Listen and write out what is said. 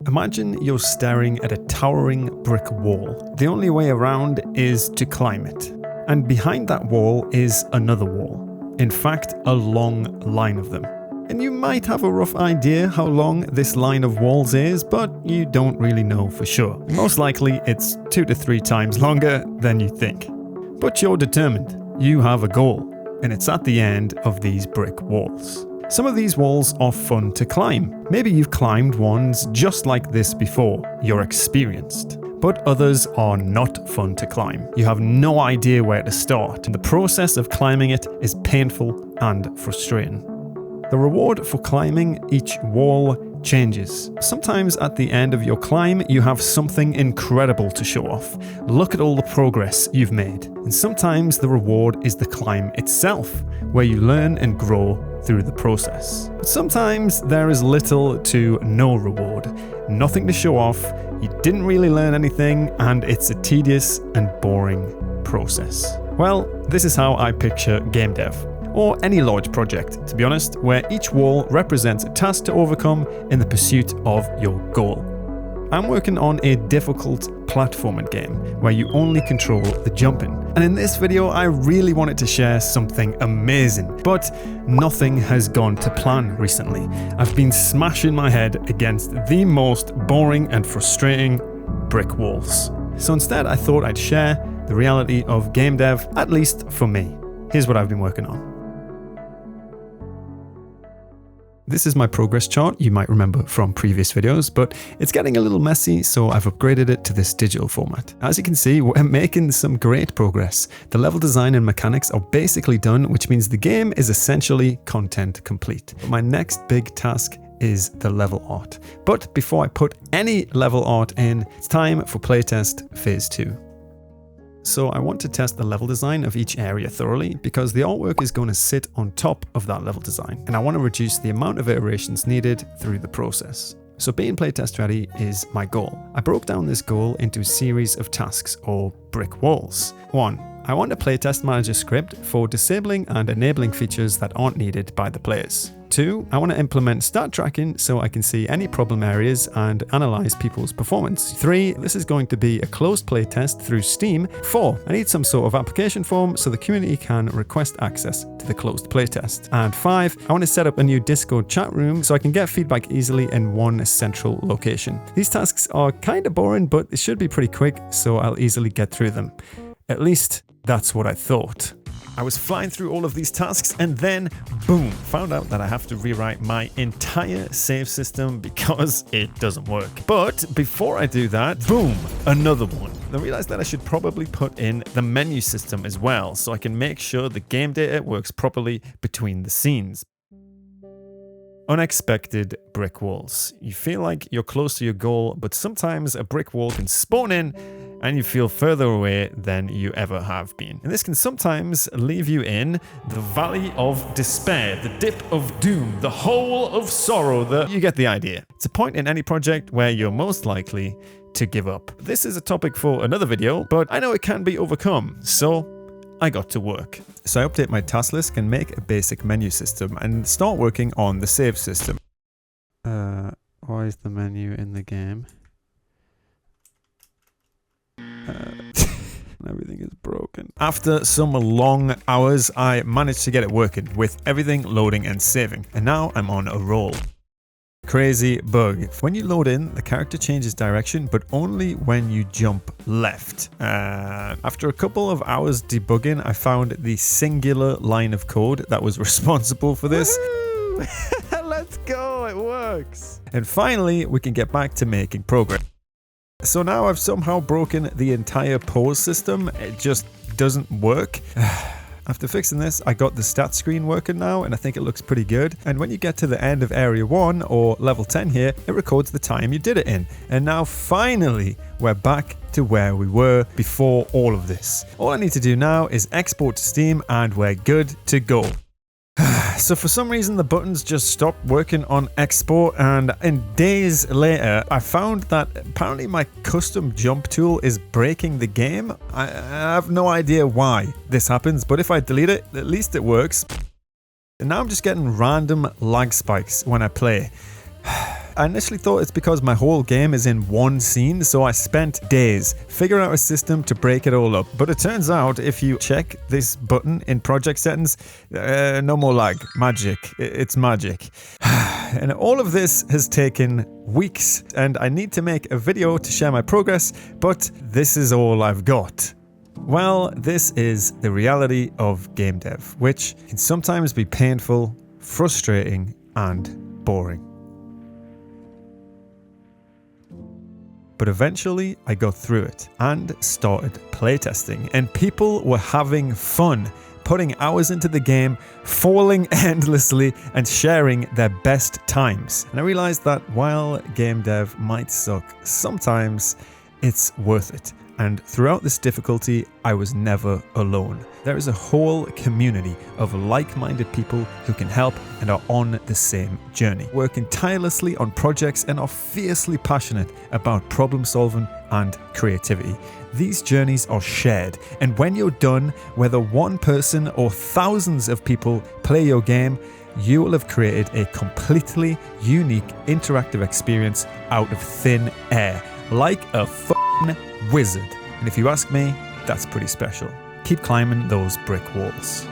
Imagine you're staring at a towering brick wall. The only way around is to climb it. And behind that wall is another wall. In fact, a long line of them. And you might have a rough idea how long this line of walls is, but you don't really know for sure. Most likely it's 2 to 3 times longer than you think. But you're determined. You have a goal, and it's at the end of these brick walls. Some of these walls are fun to climb. Maybe you've climbed ones just like this before. You're experienced. But others are not fun to climb. You have no idea where to start, and the process of climbing it is painful and frustrating. The reward for climbing each wall changes. Sometimes at the end of your climb, you have something incredible to show off. Look at all the progress you've made. And sometimes the reward is the climb itself, where you learn and grow through the process. But sometimes there is little to no reward. Nothing to show off, you didn't really learn anything, and it's a tedious and boring process. Well, this is how I picture game dev. Or any large project, to be honest, where each wall represents a task to overcome in the pursuit of your goal. I'm working on a difficult platforming game where you only control the jumping. And in this video, I really wanted to share something amazing, but nothing has gone to plan recently. I've been smashing my head against the most boring and frustrating brick walls. So instead, I thought I'd share the reality of game dev, at least for me. Here's what I've been working on. This is my progress chart you might remember from previous videos, but it's getting a little messy, so I've upgraded it to this digital format. As you can see, we're making some great progress. The level design and mechanics are basically done, which means the game is essentially content complete. My next big task is the level art. But before I put any level art in, it's time for playtest phase 2. So I want to test the level design of each area thoroughly because the artwork is going to sit on top of that level design, and I want to reduce the amount of iterations needed through the process. So being playtest ready is my goal. I broke down this goal into a series of tasks or brick walls. 1. I want a playtest manager script for disabling and enabling features that aren't needed by the players. 2. I want to implement stat tracking so I can see any problem areas and analyze people's performance. 3. This is going to be a closed playtest through Steam. 4. I need some sort of application form so the community can request access to the closed playtest. And 5. I want to set up a new Discord chat room so I can get feedback easily in one central location. These tasks are kind of boring, but it should be pretty quick, so I'll easily get through them. At least that's what I thought. I was flying through all of these tasks and then, boom, found out that I have to rewrite my entire save system because it doesn't work. But before I do that, boom, another one. I realized that I should probably put in the menu system as well so I can make sure the game data works properly between the scenes. Unexpected brick walls. You feel like you're close to your goal, but sometimes a brick wall can spawn in and you feel further away than you ever have been. And this can sometimes leave you in the valley of despair, the dip of doom, the hole of sorrow. You get the idea. It's a point in any project where you're most likely to give up. This is a topic for another video, but I know it can be overcome, so I got to work. So I update my task list and make a basic menu system and start working on the save system. Why is the menu in the game? Everything is broken. After some long hours, I managed to get it working with everything loading and saving. And now I'm on a roll. Crazy bug. When you load in, the character changes direction, but only when you jump left. After a couple of hours debugging, I found the singular line of code that was responsible for this. Let's go, it works. And finally, we can get back to making progress. So now I've somehow broken the entire pause system. It just doesn't work. After fixing this, I got the stat screen working now, and I think it looks pretty good. And when you get to the end of area 1 or level 10 here, it records the time you did it in. And now finally, we're back to where we were before all of this. All I need to do now is export to Steam and we're good to go. So for some reason the buttons just stopped working on export, and days later I found that apparently my custom jump tool is breaking the game. I have no idea why this happens, but if I delete it, at least it works. And now I'm just getting random lag spikes when I play. I initially thought it's because my whole game is in one scene, so I spent days figuring out a system to break it all up. But it turns out if you check this button in project settings, no more lag. Magic. It's magic. And all of this has taken weeks, and I need to make a video to share my progress, but this is all I've got. Well, this is the reality of game dev, which can sometimes be painful, frustrating, and boring. But eventually I got through it and started playtesting, and people were having fun, putting hours into the game, falling endlessly, and sharing their best times. And I realized that while game dev might suck, sometimes it's worth it. And throughout this difficulty, I was never alone. There is a whole community of like-minded people who can help and are on the same journey, working tirelessly on projects and are fiercely passionate about problem solving and creativity. These journeys are shared, and when you're done, whether one person or thousands of people play your game, you will have created a completely unique interactive experience out of thin air, like a f***ing wizard. And if you ask me, that's pretty special. Keep climbing those brick walls.